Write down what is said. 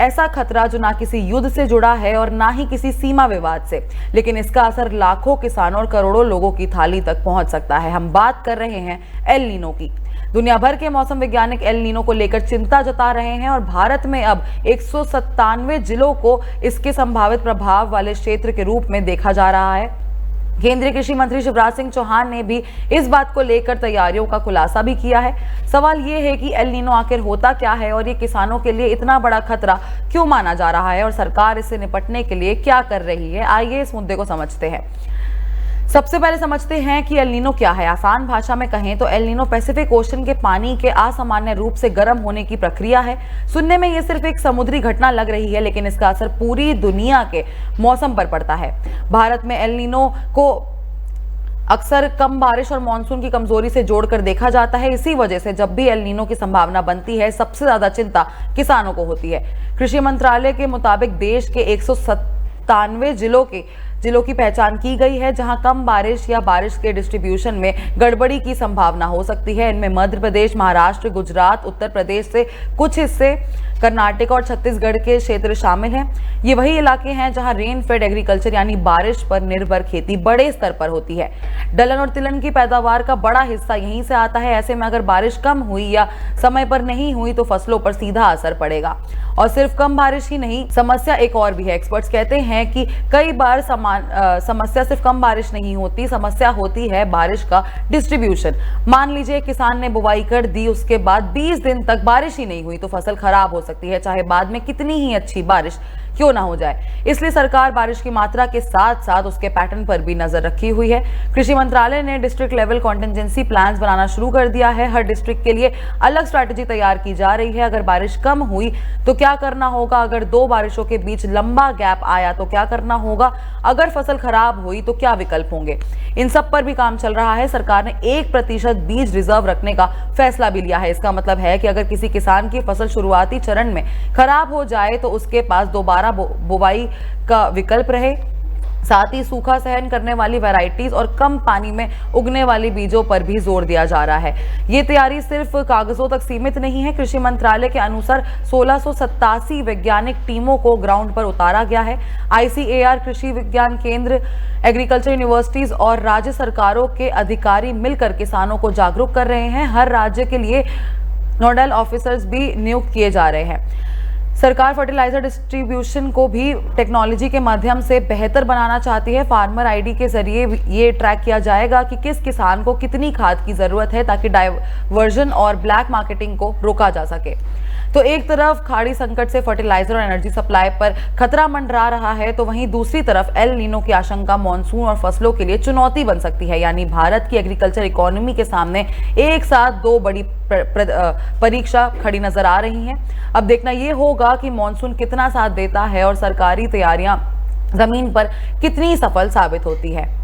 ऐसा खतरा जो ना किसी युद्ध से जुड़ा है और ना ही किसी सीमा विवाद से, लेकिन इसका असर लाखों किसानों और करोड़ों लोगों की थाली तक पहुंच सकता है। हम बात कर रहे हैं एल नीनो की। दुनिया भर के मौसम वैज्ञानिक एल नीनो को लेकर चिंता जता रहे हैं और भारत में अब 197 जिलों को इसके संभावित प्रभाव वाले क्षेत्र के रूप में देखा जा रहा है। केंद्रीय कृषि मंत्री शिवराज सिंह चौहान ने भी इस बात को लेकर तैयारियों का खुलासा भी किया है। सवाल ये है कि एल नीनो आखिर होता क्या है और ये किसानों के लिए इतना बड़ा खतरा क्यों माना जा रहा है और सरकार इससे निपटने के लिए क्या कर रही है। आइए इस मुद्दे को समझते हैं। सबसे पहले समझते हैं कि एल नीनो क्या है। आसान भाषा में कहें तो एल नीनो पैसिफिक ओशन के पानी के असामान्य रूप से गर्म होने की प्रक्रिया है। सुनने में यह सिर्फ एक समुद्री घटना लग रही है, लेकिन इसका असर पूरी दुनिया के मौसम पर पड़ता है। भारत में एल नीनो को अक्सर कम बारिश और मानसून की कमजोरी से जोड़कर देखा जाता है। इसी वजह से जब भी एल नीनो की संभावना बनती है, सबसे ज्यादा चिंता किसानों को होती है। कृषि मंत्रालय के मुताबिक देश के 197 जिलों की पहचान की गई है जहां कम बारिश या बारिश के डिस्ट्रीब्यूशन में गड़बड़ी की संभावना हो सकती है। इनमें मध्य प्रदेश, महाराष्ट्र, गुजरात, उत्तर प्रदेश से कुछ हिस्से, कर्नाटक और छत्तीसगढ़ के क्षेत्र शामिल हैं। ये वही इलाके हैं जहां रेन फेड एग्रीकल्चर यानी बारिश पर निर्भर खेती बड़े स्तर पर होती है। दलहन और तिलहन की पैदावार का बड़ा हिस्सा यहीं से आता है। ऐसे में अगर बारिश कम हुई या समय पर नहीं हुई तो फसलों पर सीधा असर पड़ेगा। और सिर्फ कम बारिश ही नहीं, समस्या एक और भी है। एक्सपर्ट्स कहते हैं कि कई बार समस्या सिर्फ कम बारिश नहीं होती, समस्या होती है बारिश का डिस्ट्रीब्यूशन। मान लीजिए किसान ने बुवाई कर दी, उसके बाद 20 दिन तक बारिश ही नहीं हुई तो फसल खराब हो सकती है, चाहे बाद में कितनी ही अच्छी बारिश क्यों ना हो जाए। इसलिए सरकार बारिश की मात्रा के साथ साथ उसके पैटर्न पर भी नजर रखी हुई है। कृषि मंत्रालय ने डिस्ट्रिक्ट लेवल कॉन्टिजेंसी प्लान्स बनाना शुरू कर दिया है। हर डिस्ट्रिक्ट के लिए अलग स्ट्रैटेजी तैयार की जा रही है। अगर बारिश कम हुई तो क्या करना होगा, अगर दो बारिशों के बीच लंबा गैप आया तो क्या करना होगा, अगर फसल खराब हुई तो क्या विकल्प होंगे। इन सब पर भी काम चल रहा है। सरकार ने 1% बीज रिजर्व रखने का फैसला भी लिया है। इसका मतलब है कि अगर किसी किसान की फसल शुरुआती चरण में खराब हो जाए तो उसके पास दोबारा बुवाई का विकल्प रहे। साथ ही सूखा सहन करने वाली वैरायटीज और कम पानी में उगने वाली बीजों पर भी जोर दिया जा रहा है। ये तैयारी सिर्फ कागजों तक सीमित नहीं है। कृषि मंत्रालय के अनुसार 1687 वैज्ञानिक टीमों को ग्राउंड पर उतारा गया है। ICAR, कृषि विज्ञान केंद्र, एग्रीकल्चर यूनिवर्सिटीज और राज्य सरकारों के अधिकारी मिलकर किसानों को जागरूक कर रहे हैं। हर राज्य के लिए नोडल ऑफिसर्स भी नियुक्त किए जा रहे हैं। सरकार फर्टिलाइजर डिस्ट्रीब्यूशन को भी टेक्नोलॉजी के माध्यम से बेहतर बनाना चाहती है। फार्मर आईडी के जरिए ये ट्रैक किया जाएगा कि किस किसान को कितनी खाद की जरूरत है, ताकि डाइवर्जन और ब्लैक मार्केटिंग को रोका जा सके। तो एक तरफ खाड़ी संकट से फर्टिलाइजर और एनर्जी सप्लाई पर खतरा मंडरा रहा है, तो वहीं दूसरी तरफ एल नीनो की आशंका मॉनसून और फसलों के लिए चुनौती बन सकती है। यानी भारत की एग्रीकल्चर इकोनॉमी के सामने एक साथ दो बड़ी परीक्षा खड़ी नजर आ रही हैं। अब देखना यह होगा कि मॉनसून कितना साथ देता है और सरकारी तैयारियां जमीन पर कितनी सफल साबित होती है।